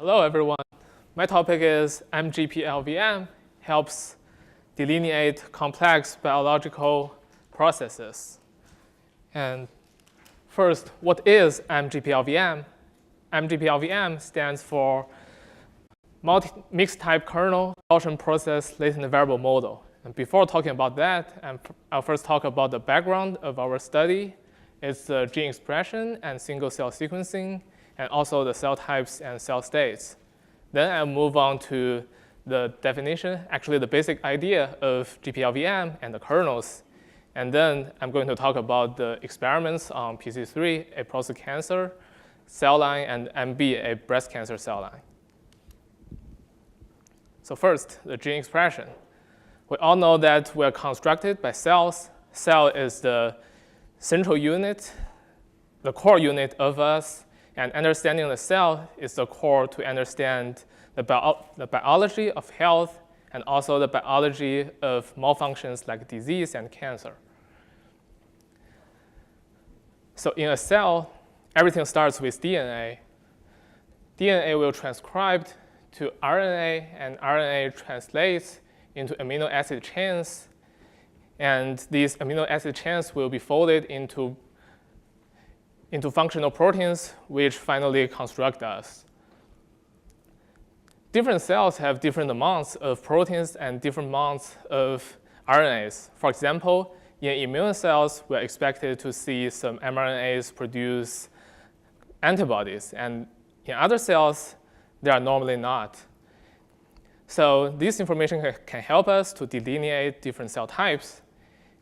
Hello, everyone. My topic is mGPLVM helps delineate complex biological processes. And first, what is mGPLVM? mGPLVM stands for mixed-type kernel Gaussian process latent variable model. And before talking about that, I'll first talk about the background of our study. It's the gene expression and single-cell sequencing, and also the cell types and cell states. Then I'll move on to the definition, actually the basic idea of GPLVM and the kernels. And then I'm going to talk about the experiments on PC3, a prostate cancer cell line, and MB, a breast cancer cell line. So first, the gene expression. We all know that we're constructed by cells. Cell is the central unit, the core unit of us. And understanding the cell is the core to understand the biology of health and also the biology of malfunctions like disease and cancer. So in a cell, everything starts with DNA. DNA will transcribe to RNA, and RNA translates into amino acid chains. And these amino acid chains will be folded into functional proteins, which finally construct us. Different cells have different amounts of proteins and different amounts of RNAs. For example, in immune cells, we're expected to see some mRNAs produce antibodies. And in other cells, they are normally not. So this information can help us to delineate different cell types.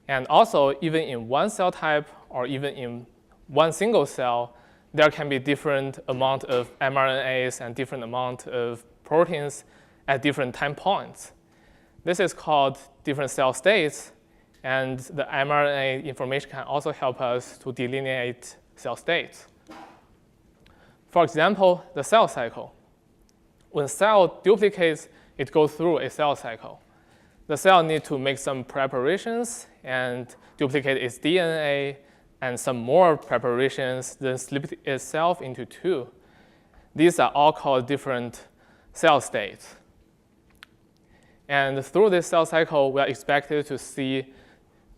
And also, even in one cell type or even in one single cell, there can be different amount of mRNAs and different amount of proteins at different time points. This is called different cell states, and the mRNA information can also help us to delineate cell states. For example, the cell cycle. When cell duplicates, it goes through a cell cycle. The cell needs to make some preparations and duplicate its DNA, and some more preparations, then split itself into two. These are all called different cell states. And through this cell cycle, we are expected to see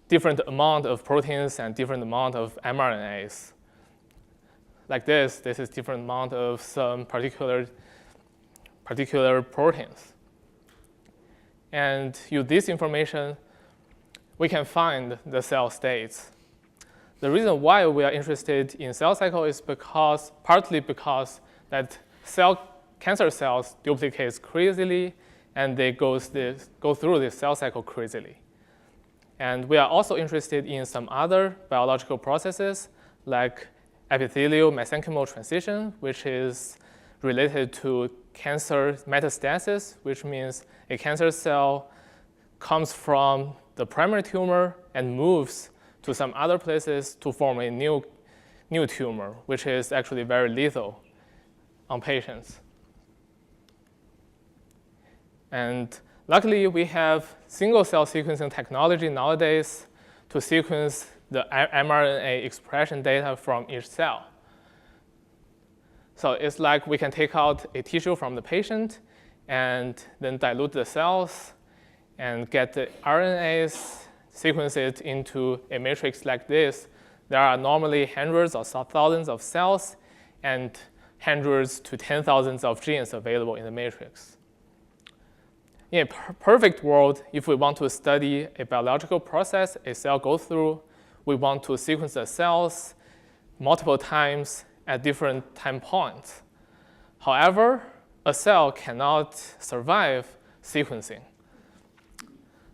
different amount of proteins and different amount of mRNAs. Like this is different amount of some particular proteins. And use this information, we can find the cell states. The reason why we are interested in cell cycle is partly because that cancer cells duplicate crazily, and they go through this cell cycle crazily. And we are also interested in some other biological processes like epithelial mesenchymal transition, which is related to cancer metastasis, which means a cancer cell comes from the primary tumor and moves to some other places to form a new tumor, which is actually very lethal on patients. And luckily, we have single-cell sequencing technology nowadays to sequence the mRNA expression data from each cell. So it's like we can take out a tissue from the patient and then dilute the cells and get the RNAs, sequence it into a matrix like this. There are normally hundreds or thousands of cells and hundreds to 10,000s of genes available in the matrix. In a perfect world, if we want to study a biological process a cell goes through, we want to sequence the cells multiple times at different time points. However, a cell cannot survive sequencing.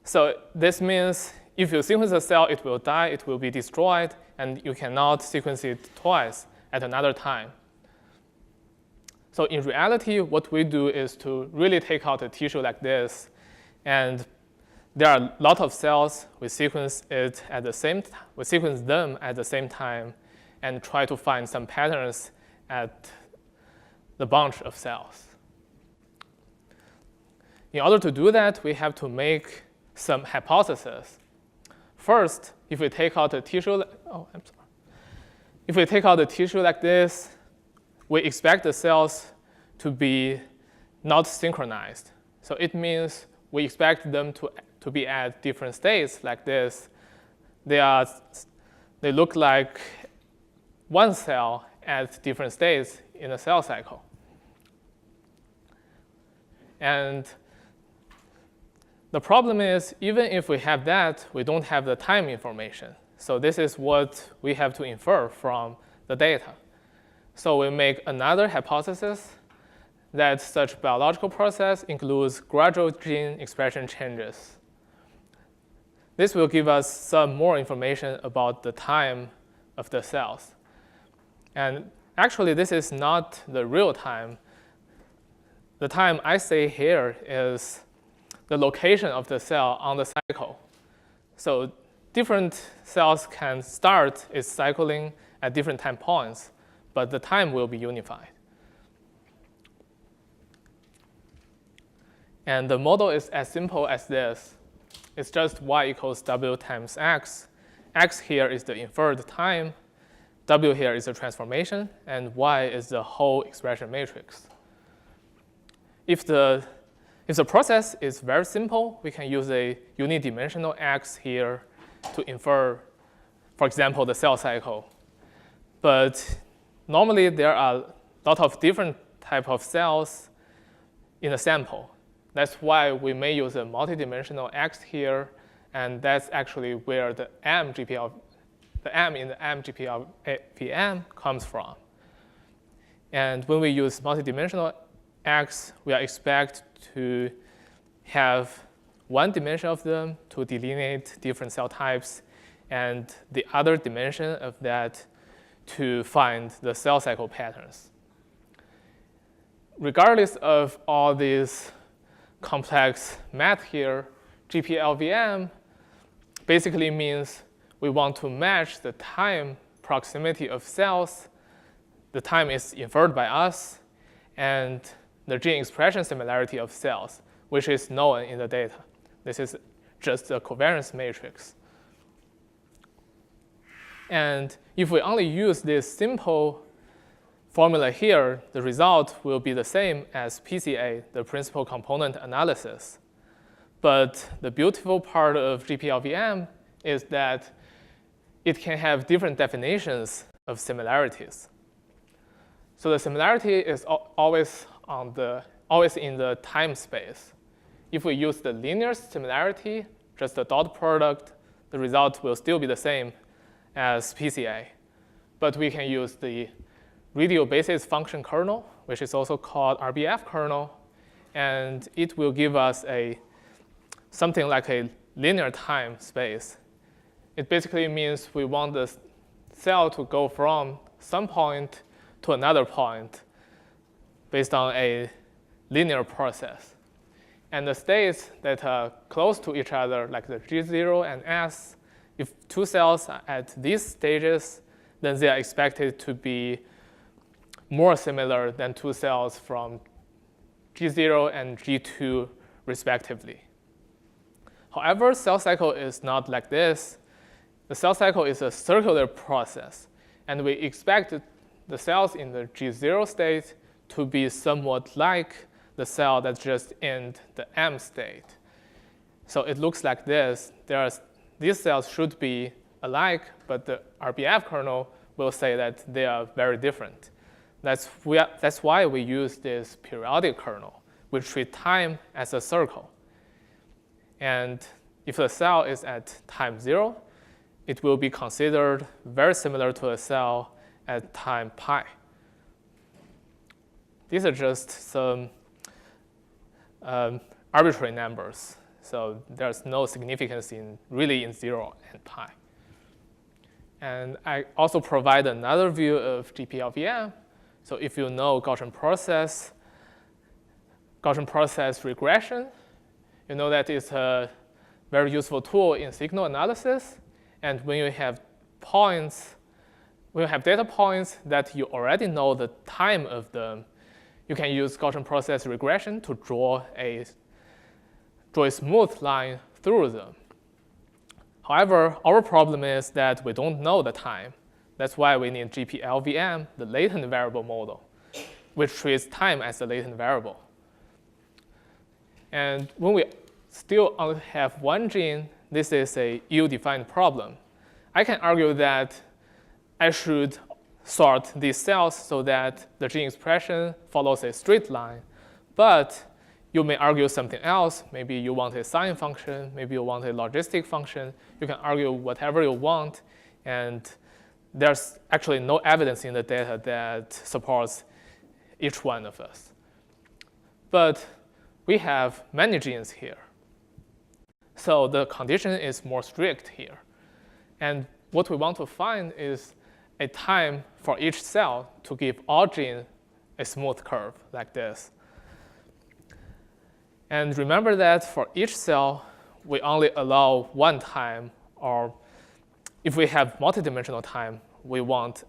So this means if you sequence a cell, it will die, it will be destroyed, and you cannot sequence it twice at another time. So in reality, what we do is to really take out a tissue like this, and there are a lot of cells. We sequence them at the same time, and try to find some patterns at the bunch of cells. In order to do that, we have to make some hypotheses. First, if we take out a tissue like this, we expect the cells to be not synchronized. So it means we expect them to be at different states like this. They look like one cell at different states in a cell cycle. And the problem is, even if we have that, we don't have the time information. So this is what we have to infer from the data. So we make another hypothesis that such biological process includes gradual gene expression changes. This will give us some more information about the time of the cells. And actually, this is not the real time. The time I say here is the location of the cell on the cycle. So different cells can start its cycling at different time points, but the time will be unified. And the model is as simple as this. It's just y equals w times x. X here is the inferred time. W here is the transformation, and y is the whole expression matrix. If the process is very simple, we can use a unidimensional x here to infer, for example, the cell cycle. But normally, there are a lot of different types of cells in a sample. That's why we may use a multidimensional x here, and that's actually where the m in the mGPLVM comes from. And when we use multidimensional x, we expect to have one dimension of them to delineate different cell types, and the other dimension of that to find the cell cycle patterns. Regardless of all these complex math here, GPLVM basically means we want to match the time proximity of cells. The time is inferred by us, and the gene expression similarity of cells, which is known in the data. This is just a covariance matrix. And if we only use this simple formula here, the result will be the same as PCA, the principal component analysis. But the beautiful part of GPLVM is that it can have different definitions of similarities. So the similarity is always in the time space. If we use the linear similarity, just the dot product, the result will still be the same as PCA. But we can use the radial basis function kernel, which is also called RBF kernel, and it will give us something like a linear time space. It basically means we want the cell to go from some point to another point based on a linear process. And the states that are close to each other, like the G0 and S, if two cells are at these stages, then they are expected to be more similar than two cells from G0 and G2 respectively. However, cell cycle is not like this. The cell cycle is a circular process, and we expect the cells in the G0 state to be somewhat like the cell that's just in the M state. So it looks like this. These cells should be alike, but the RBF kernel will say that they are very different. That's why we use this periodic kernel. We treat time as a circle. And if the cell is at time 0, it will be considered very similar to a cell at time pi. These are just some arbitrary numbers. So there's no significance really in 0 and pi. And I also provide another view of GPLVM. So if you know Gaussian process regression, you know that it's a very useful tool in signal analysis. And when you have data points that you already know the time of them, you can use Gaussian process regression to draw a smooth line through them. However, our problem is that we don't know the time. That's why we need GPLVM, the latent variable model. which treats time as the latent variable. And when we still only have one gene, this is a ill-defined problem. I can argue that I should sort these cells so that the gene expression follows a straight line. But you may argue something else. Maybe you want a sine function. Maybe you want a logistic function. You can argue whatever you want. And there's actually no evidence in the data that supports each one of us. But we have many genes here. So the condition is more strict here. And what we want to find is a time for each cell to give all genes a smooth curve like this. And remember that for each cell, we only allow one time, or if we have multidimensional time, we want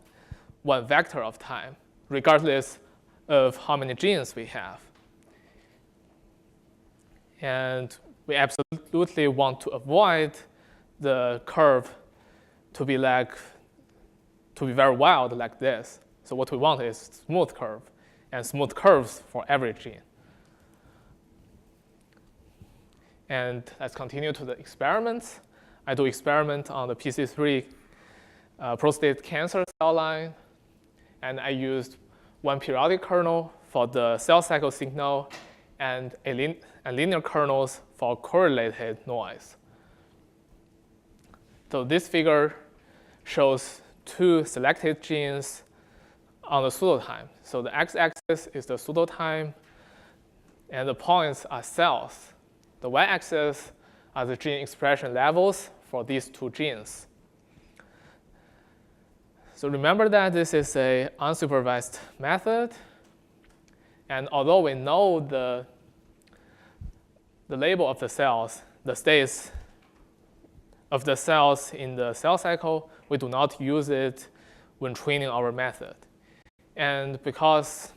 one vector of time, regardless of how many genes we have. And we absolutely want to avoid the curve to be very wild like this. So what we want is smooth curve, and smooth curves for every gene. And let's continue to the experiments. I do experiment on the PC3 prostate cancer cell line, and I used one periodic kernel for the cell cycle signal and linear kernels for correlated noise. So this figure shows two selected genes on the pseudotime. So the x-axis is the pseudotime, and the points are cells. The y-axis are the gene expression levels for these two genes. So remember that this is an unsupervised method. And although we know the label of the cells, the states of the cells in the cell cycle, we do not use it when training our method. And because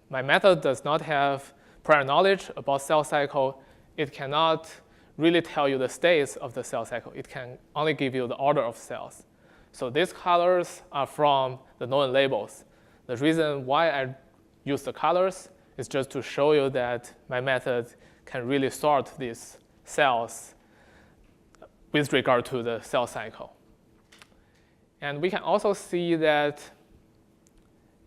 my method does not have prior knowledge about cell cycle, it cannot really tell you the states of the cell cycle. It can only give you the order of cells. So these colors are from the known labels. The reason why I use the colors is just to show you that my method can really sort these cells with regard to the cell cycle. And we can also see that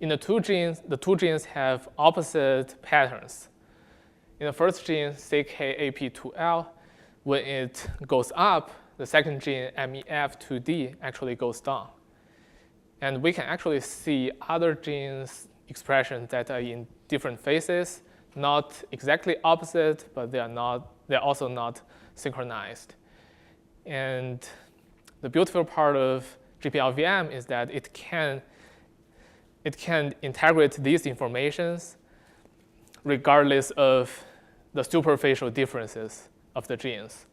in the two genes have opposite patterns. In the first gene, CKAP2L, when it goes up, the second gene, MEF2D, actually goes down. And we can actually see other genes expressions that are in different phases, not exactly opposite, but they're also not synchronized. And the beautiful part of GPLVM is that it can integrate these informations regardless of the superficial differences of the genes.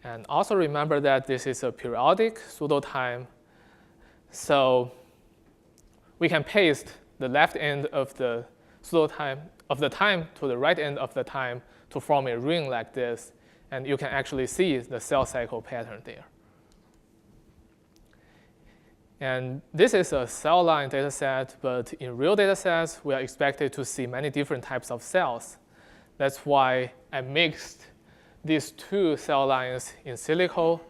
And also remember that this is a periodic pseudotime. So we can paste the left end of the pseudotime of the time to the right end of the time to form a ring like this. And you can actually see the cell cycle pattern there. And this is a cell line data set, but in real data sets, we are expected to see many different types of cells. That's why I mixed these two cell lines in silico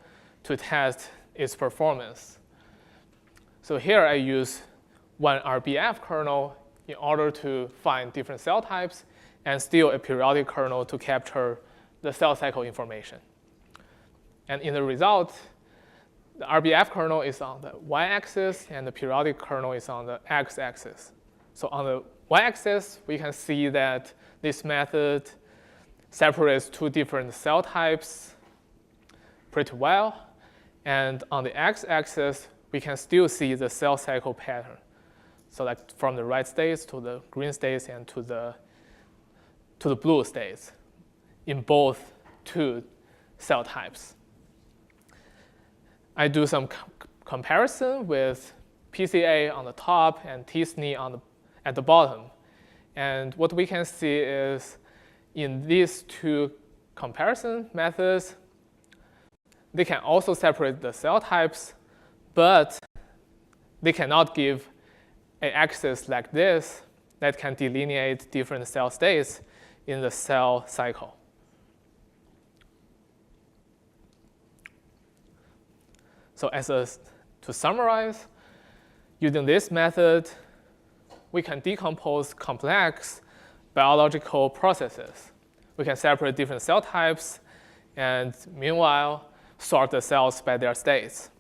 to test its performance. So here I use one RBF kernel in order to find different cell types, and still a periodic kernel to capture the cell cycle information. And in the result, the RBF kernel is on the y-axis, and the periodic kernel is on the x-axis. So on the y-axis, we can see that this method separates two different cell types pretty well. And on the x-axis, we can still see the cell cycle pattern. So like from the red states to the green states and to the blue states in both two cell types. I do some comparison with PCA on the top and TSNE at the bottom. And what we can see is in these two comparison methods, they can also separate the cell types, but they cannot give an axis like this that can delineate different cell states in the cell cycle. So to summarize, using this method, we can decompose complex biological processes. We can separate different cell types and meanwhile sort the cells by their states.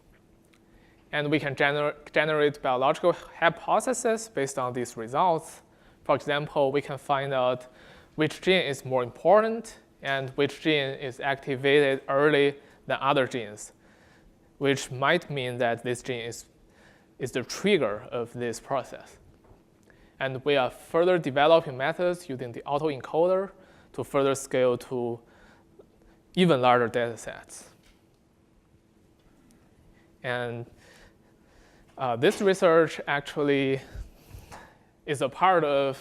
And we can generate biological hypotheses based on these results. For example, we can find out which gene is more important and which gene is activated early than other genes, which might mean that this gene is the trigger of this process. And we are further developing methods using the autoencoder to further scale to even larger data sets. And this research actually is a part of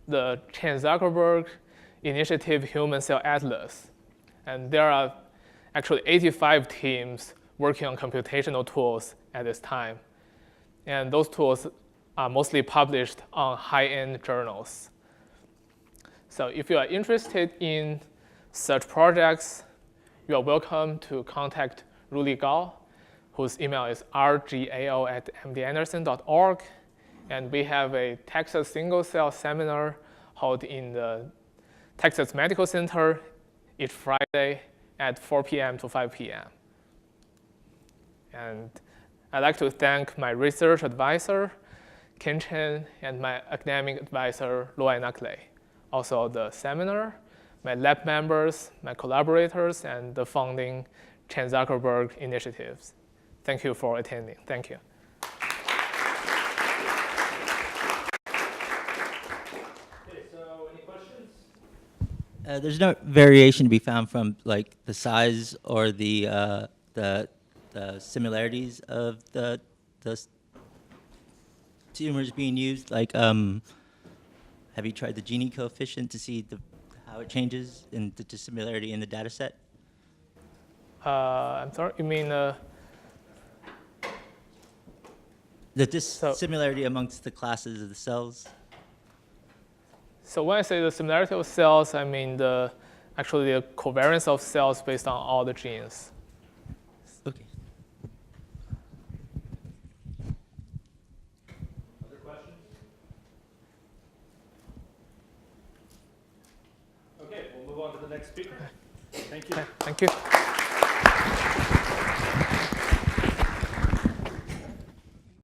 the Chan Zuckerberg Initiative Human Cell Atlas. And there are actually 85 teams working on computational tools at this time. And those tools are mostly published on high-end journals. So if you are interested in such projects, you are welcome to contact Ruli Gao, whose email is rgao@mdanderson.org. And we have a Texas single-cell seminar held in the Texas Medical Center each Friday at 4 p.m. to 5 p.m. And I'd like to thank my research advisor, Ken Chen, and my academic advisor, Luai Nakle. Also the seminar, my lab members, my collaborators, and the founding Chan Zuckerberg initiatives. Thank you for attending. Thank you. Okay, so any questions? There's no variation to be found from like the size or the similarities of the tumors being used. Like, have you tried the Gini coefficient to see how it changes in the dissimilarity in the data set? I'm sorry, you mean The dissimilarity amongst the classes of the cells? So when I say the similarity of cells, I mean actually the covariance of cells based on all the genes. Okay. Other questions? Okay, we'll move on to the next speaker. Thank you. Thank you.